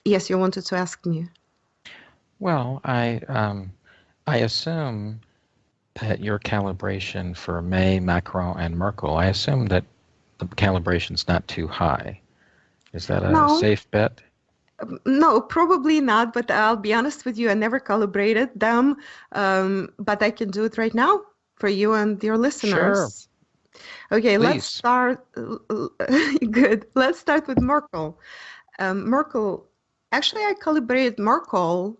Yes, you wanted to ask me. Well, I assume that your calibration for May, Macron, and Merkel, I assume that the calibration's not too high. Is that a No, safe bet? no, probably not, but I'll be honest with you, I never calibrated them, but I can do it right now for you and your Sure, listeners. Okay, let's please. start. Good. Let's start with Merkel. Merkel, actually, I calibrated Merkel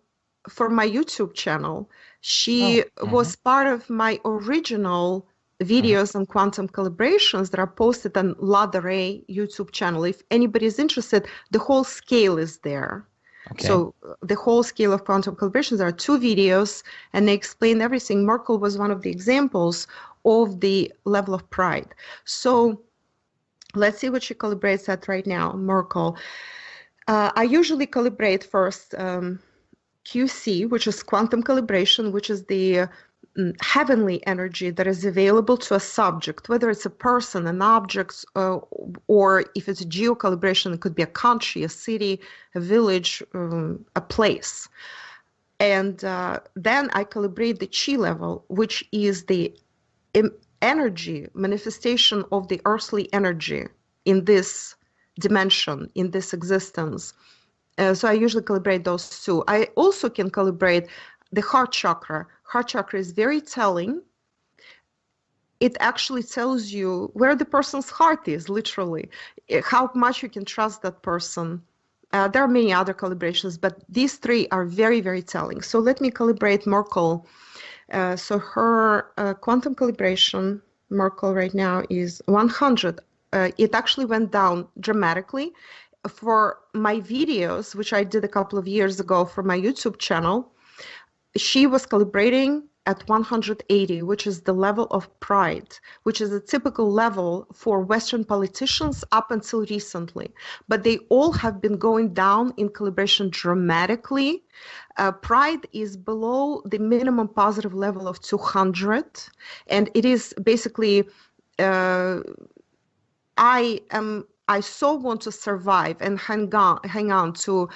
for my YouTube channel. Oh, She mm-hmm, was part of my original mm-hmm. videos on quantum calibrations that are posted on Lada YouTube channel. If anybody is interested, the whole scale is there. Okay. So the whole scale of quantum calibrations, there are two videos, and they explain everything. Merkel was one of the examples of the level of pride. So let's see what she calibrates at right now, Merkel. I usually calibrate first QC, which is quantum calibration, which is the heavenly energy that is available to a subject, whether it's a person, an object, or if it's a geocalibration, it could be a country, a city, a village, a place. And then I calibrate the chi level, which is the energy, manifestation of the earthly energy in this dimension, in this existence. So I usually calibrate those two. I also can calibrate the heart chakra. Heart chakra is very telling. It actually tells you where the person's heart is, literally, how much you can trust that person. There are many other calibrations, but these three are very, very telling. So let me calibrate Merkel. So her quantum calibration, Merkel right now is 100. It actually went down dramatically. For my videos, which I did a couple of years ago for my YouTube channel, she was calibrating at 180, which is the level of pride, which is a typical level for Western politicians up until recently. But they all have been going down in calibration dramatically. Pride is below the minimum positive level of 200, and it is basically I so want to survive and hang on to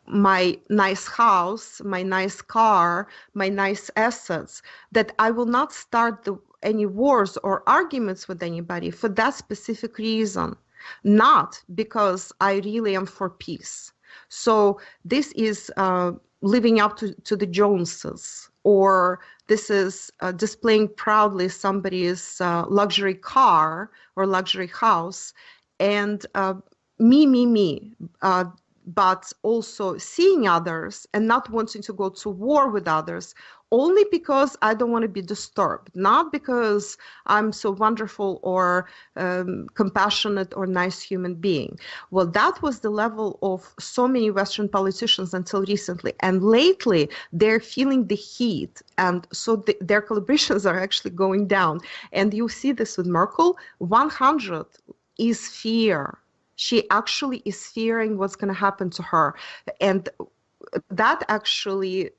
my nice house, my nice car, my nice assets, that I will not start any wars or arguments with anybody for that specific reason, not because I really am for peace. So this is living up to the Joneses, or this is displaying proudly somebody's luxury car or luxury house, and me, but also seeing others and not wanting to go to war with others only because I don't want to be disturbed, not because I'm so wonderful or compassionate or nice human being. Well, that was the level of so many Western politicians until recently. And lately, they're feeling the heat. And so their calibrations are actually going down. And you see this with Merkel. 100 is fear. She actually is fearing what's going to happen to her. And that actually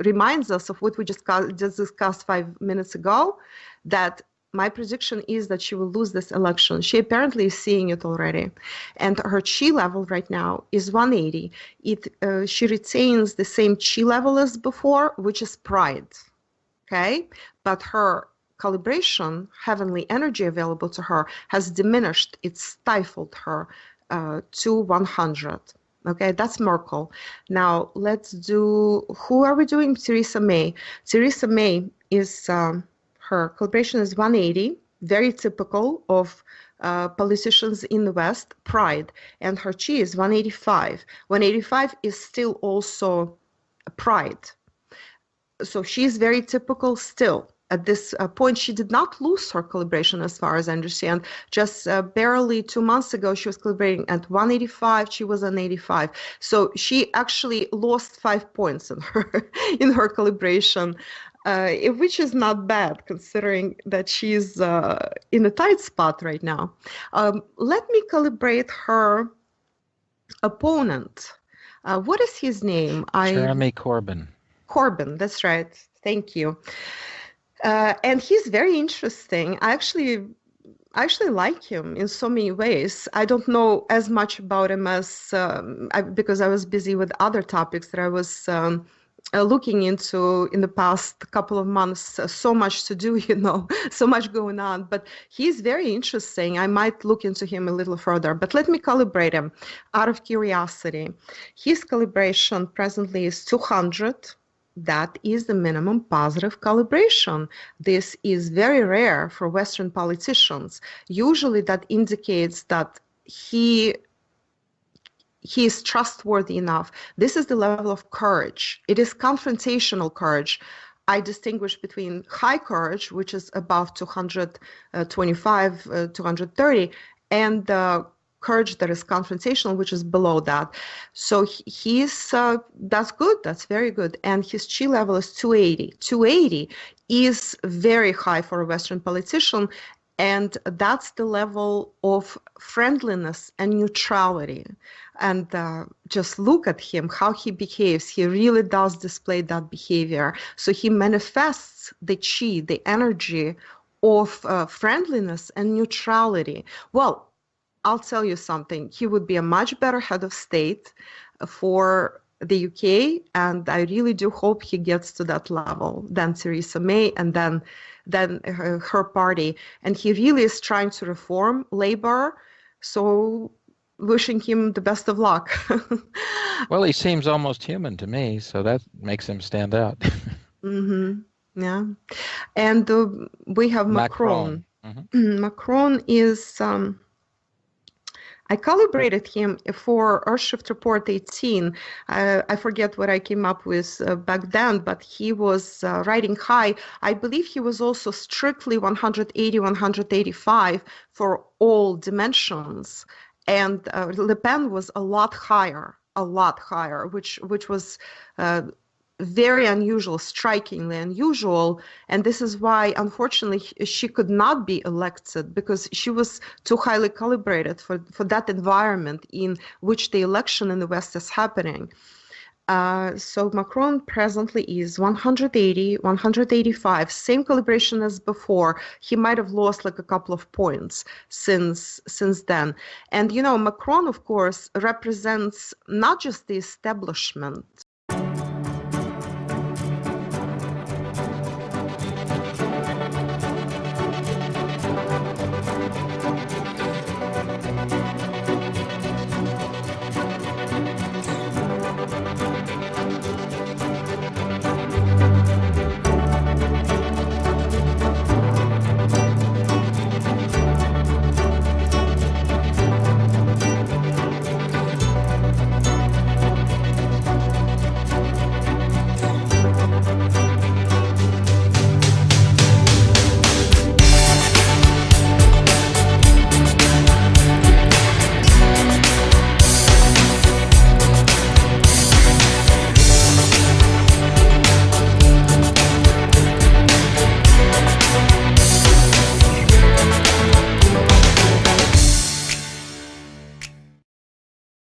reminds us of what we just discussed 5 minutes ago, that my prediction is that she will lose this election. She apparently is seeing it already. And her chi level right now is 180. She retains the same chi level as before, which is pride. Okay? But her calibration, heavenly energy available to her, has diminished. It's stifled her to 100. Okay, that's Merkel. Now let's do, who are we doing? Theresa May. Theresa May is, her calibration is 180, very typical of politicians in the West, pride. And her chi is 185. 185 is still also pride. So she's very typical still. At this point, she did not lose her calibration, as far as I understand. Just barely 2 months ago, she was calibrating at 185. She was on 85. So she actually lost 5 points in her calibration, which is not bad considering that she's in a tight spot right now. Let me calibrate her opponent. What is his name? Jeremy Corbyn. Corbyn, that's right. Thank you. And he's very interesting. I actually I actually like him in so many ways. I don't know as much about him as because I was busy with other topics that I was looking into in the past couple of months. So much to do, so much going on. But he's very interesting. I might look into him a little further. But let me calibrate him out of curiosity. His calibration presently is 200. That is the minimum positive calibration. This is very rare for Western politicians. Usually that indicates that he is trustworthy enough. This is the level of courage. It is confrontational courage. I distinguish between high courage, which is above 225, 230, and courage that is confrontational, which is below that. So he's that's good. That's very good. And his chi level is 280. 280 is very high for a Western politician. And that's the level of friendliness and neutrality. And just look at him, how he behaves. He really does display that behavior. So he manifests the chi, the energy of friendliness and neutrality. Well, I'll tell you something. He would be a much better head of state for the UK, and I really do hope he gets to that level than Theresa May and then her party. And he really is trying to reform Labour, so wishing him the best of luck. Well, he seems almost human to me, so that makes him stand out. Yeah. And we have Macron. Macron is... I calibrated him for Earthshift Report 18. I forget what I came up with back then, but he was riding high. I believe he was also strictly 180, 185 for all dimensions. And Le Pen was a lot higher, which was very unusual, strikingly unusual. And this is why, unfortunately, she could not be elected, because she was too highly calibrated for that environment in which the election in the West is happening. So Macron presently is 180, 185, same calibration as before. He might have lost like a couple of points since then. And, Macron, of course, represents not just the establishment,